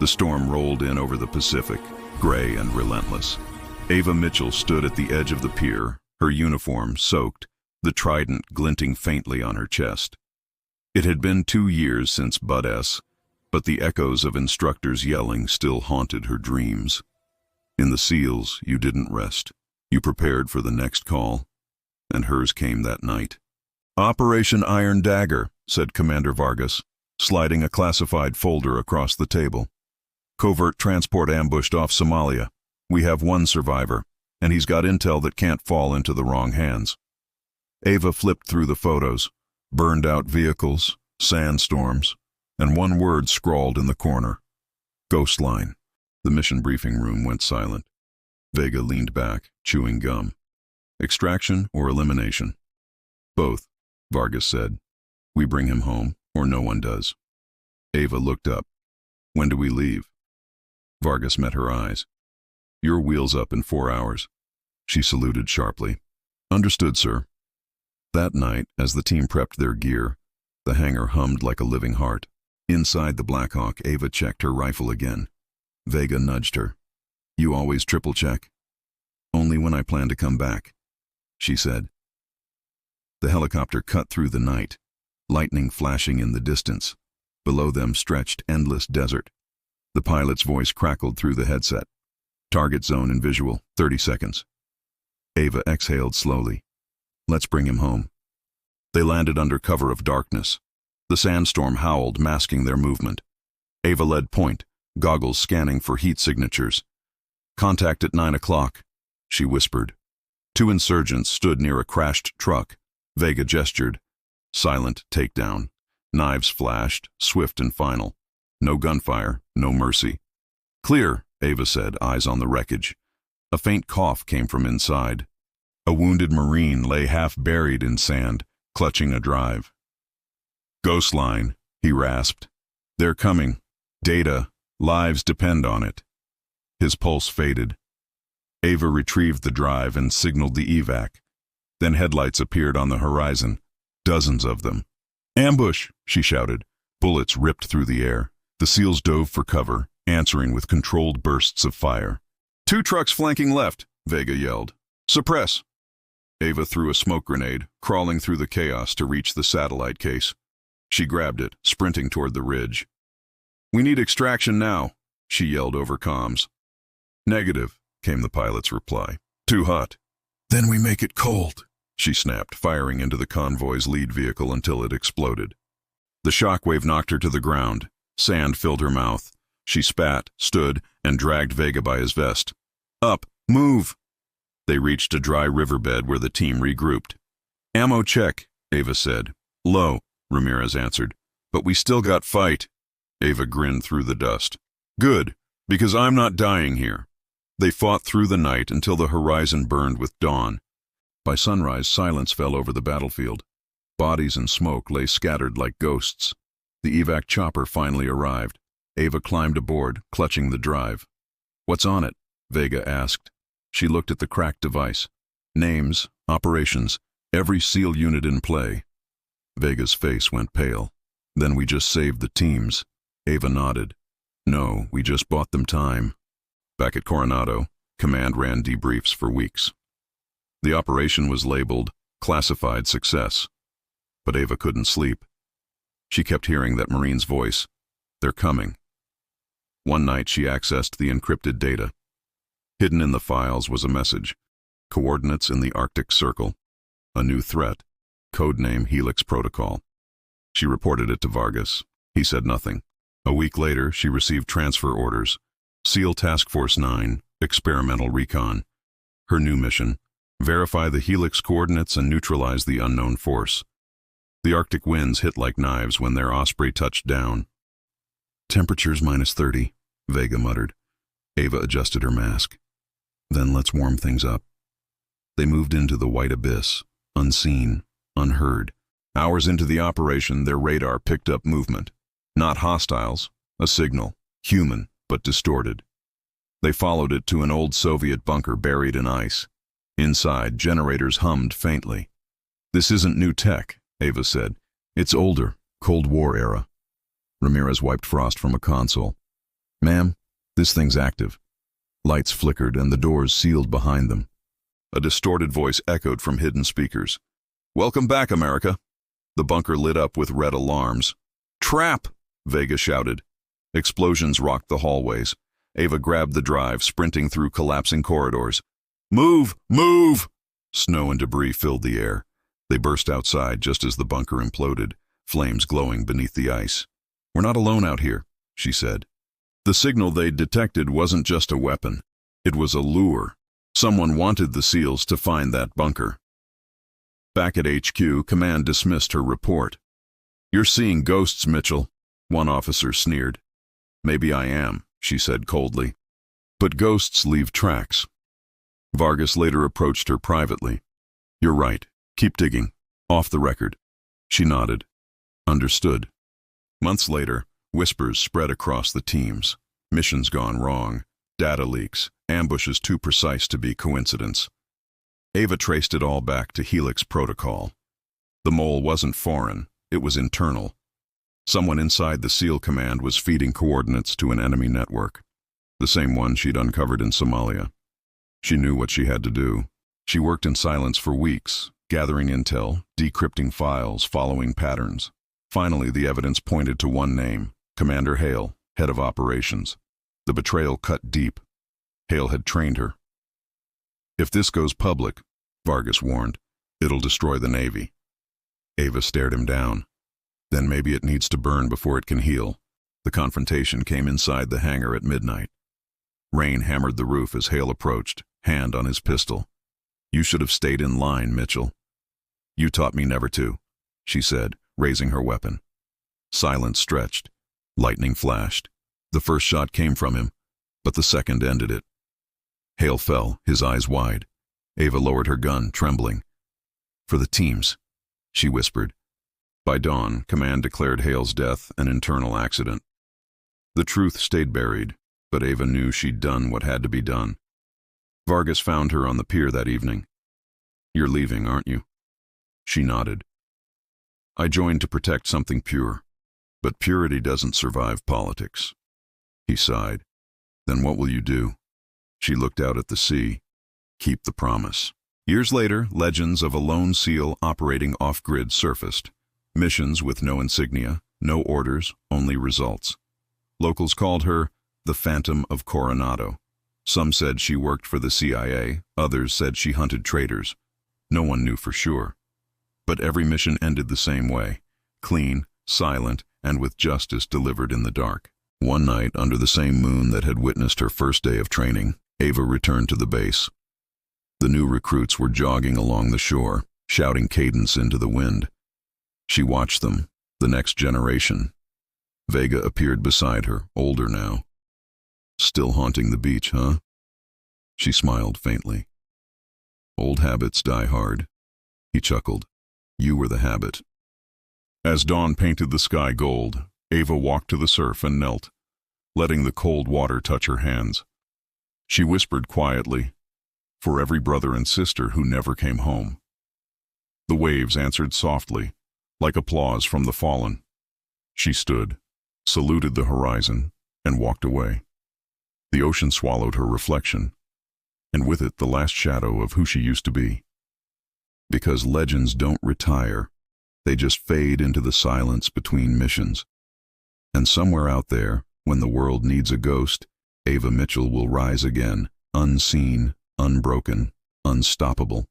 The storm rolled in over the Pacific, gray and relentless. Ava Mitchell stood at the edge of the pier, her uniform soaked, the trident glinting faintly on her chest. It had been 2 years since Bud S., but the echoes of instructors yelling still haunted her dreams. In the SEALs, you didn't rest. You prepared for the next call, and hers came that night. "Operation Iron Dagger," said Commander Vargas, sliding a classified folder across the table. "Covert transport ambushed off Somalia. We have 1 survivor, and he's got intel that can't fall into the wrong hands." Ava flipped through the photos, burned out vehicles, sandstorms, and 1 word scrawled in the corner: "Ghost line." The mission briefing room went silent. Vega leaned back, chewing gum. "Extraction or elimination?" "Both," Vargas said. "We bring him home, or no one does." Ava looked up. "When do we leave?" Vargas met her eyes. "Your wheel's up in 4 hours." She saluted sharply. "Understood, sir." That night, as the team prepped their gear, the hangar hummed like a living heart. Inside the Blackhawk, Ava checked her rifle again. Vega nudged her. "You always triple check?" "Only when I plan to come back," she said. The helicopter cut through the night, lightning flashing in the distance. Below them stretched endless desert. The pilot's voice crackled through the headset. "Target zone in visual, 30 seconds. Ava exhaled slowly. "Let's bring him home." They landed under cover of darkness. The sandstorm howled, masking their movement. Ava led point, goggles scanning for heat signatures. "Contact at 9 o'clock, she whispered. 2 insurgents stood near a crashed truck. Vega gestured. Silent takedown. Knives flashed, swift and final. No gunfire, no mercy. "Clear," Ava said, eyes on the wreckage. A faint cough came from inside. A wounded Marine lay half buried in sand, clutching a drive. "Ghost line," he rasped. "They're coming. Data. Lives depend on it." His pulse faded. Ava retrieved the drive and signaled the evac. Then headlights appeared on the horizon, dozens of them. "Ambush!" she shouted. Bullets ripped through the air. The SEALs dove for cover, answering with controlled bursts of fire. "2 trucks flanking left," Vega yelled. "Suppress!" Ava threw a smoke grenade, crawling through the chaos to reach the satellite case. She grabbed it, sprinting toward the ridge. "We need extraction now," she yelled over comms. "Negative," came the pilot's reply. "Too hot." "Then we make it cold," she snapped, firing into the convoy's lead vehicle until it exploded. The shockwave knocked her to the ground. Sand filled her mouth. She spat, stood, and dragged Vega by his vest. "Up! Move!" They reached a dry riverbed where the team regrouped. "Ammo check," Ava said. "Low," Ramirez answered. "But we still got fight." Ava grinned through the dust. "Good, because I'm not dying here." They fought through the night until the horizon burned with dawn. By sunrise, silence fell over the battlefield. Bodies and smoke lay scattered like ghosts. The evac chopper finally arrived. Ava climbed aboard, clutching the drive. "What's on it?" Vega asked. She looked at the cracked device. Names, operations, every SEAL unit in play. Vega's face went pale. "Then we just saved the teams." Ava nodded. "No, we just bought them time." Back at Coronado, command ran debriefs for weeks. The operation was labeled classified success. But Ava couldn't sleep. She kept hearing that Marine's voice. "They're coming." One night she accessed the encrypted data. Hidden in the files was a message. Coordinates in the Arctic Circle. A new threat. Codename Helix Protocol. She reported it to Vargas. He said nothing. A week later, she received transfer orders. SEAL Task Force 9, Experimental Recon. Her new mission: verify the Helix coordinates and neutralize the unknown force. The Arctic winds hit like knives when their Osprey touched down. "Temperatures -30, Vega muttered. Ava adjusted her mask. "Then let's warm things up." They moved into the white abyss, unseen, unheard. Hours into the operation, their radar picked up movement. Not hostiles, a signal, human, but distorted. They followed it to an old Soviet bunker buried in ice. Inside, generators hummed faintly. "This isn't new tech," Ava said. "It's older, Cold War era." Ramirez wiped frost from a console. Ma'am, this thing's active. Lights flickered and the doors sealed behind them. A distorted voice echoed from hidden speakers. Welcome back, America. The bunker lit up with red alarms. Trap! Vega shouted. Explosions rocked the hallways. Ava grabbed the drive, sprinting through collapsing corridors. Move! Move! Snow and debris filled the air. They burst outside just as the bunker imploded, flames glowing beneath the ice. We're not alone out here, she said. The signal they'd detected wasn't just a weapon. It was a lure. Someone wanted the SEALs to find that bunker. Back at HQ, Command dismissed her report. You're seeing ghosts, Mitchell, one officer sneered. Maybe I am, she said coldly. But ghosts leave tracks. Vargas later approached her privately. You're right. Keep digging. Off the record. She nodded. Understood. Months later, whispers spread across the teams. Missions gone wrong. Data leaks. Ambushes too precise to be coincidence. Ava traced it all back to Helix Protocol. The mole wasn't foreign. It was internal. Someone inside the SEAL command was feeding coordinates to an enemy network. The same one she'd uncovered in Somalia. She knew what she had to do. She worked in silence for weeks, gathering intel, decrypting files, following patterns. Finally, the evidence pointed to one name, Commander Hale, head of operations. The betrayal cut deep. Hale had trained her. If this goes public, Vargas warned, it'll destroy the Navy. Ava stared him down. Then maybe it needs to burn before it can heal. The confrontation came inside the hangar at midnight. Rain hammered the roof as Hale approached, hand on his pistol. You should have stayed in line, Mitchell. You taught me never to, she said, raising her weapon. Silence stretched. Lightning flashed. The first shot came from him, but the second ended it. Hale fell, his eyes wide. Ava lowered her gun, trembling. For the teams, she whispered. By dawn, Command declared Hale's death an internal accident. The truth stayed buried, but Ava knew she'd done what had to be done. Vargas found her on the pier that evening. You're leaving, aren't you? She nodded. I joined to protect something pure, but purity doesn't survive politics. He sighed. Then what will you do? She looked out at the sea. Keep the promise. Years later, legends of a lone SEAL operating off-grid surfaced. Missions with no insignia, no orders, only results. Locals called her the Phantom of Coronado. Some said she worked for the CIA, others said she hunted traitors. No one knew for sure. But every mission ended the same way, clean, silent, and with justice delivered in the dark. One night, under the same moon that had witnessed her first day of training, Ava returned to the base. The new recruits were jogging along the shore, shouting cadence into the wind. She watched them, the next generation. Vega appeared beside her, older now. Still haunting the beach, huh? She smiled faintly. Old habits die hard. He chuckled. You were the habit. As dawn painted the sky gold, Ava walked to the surf and knelt, letting the cold water touch her hands. She whispered quietly, for every brother and sister who never came home. The waves answered softly, like applause from the fallen. She stood, saluted the horizon, and walked away. The ocean swallowed her reflection, and with it the last shadow of who she used to be. Because legends don't retire, they just fade into the silence between missions. And somewhere out there, when the world needs a ghost, Ava Mitchell will rise again, unseen, unbroken, unstoppable.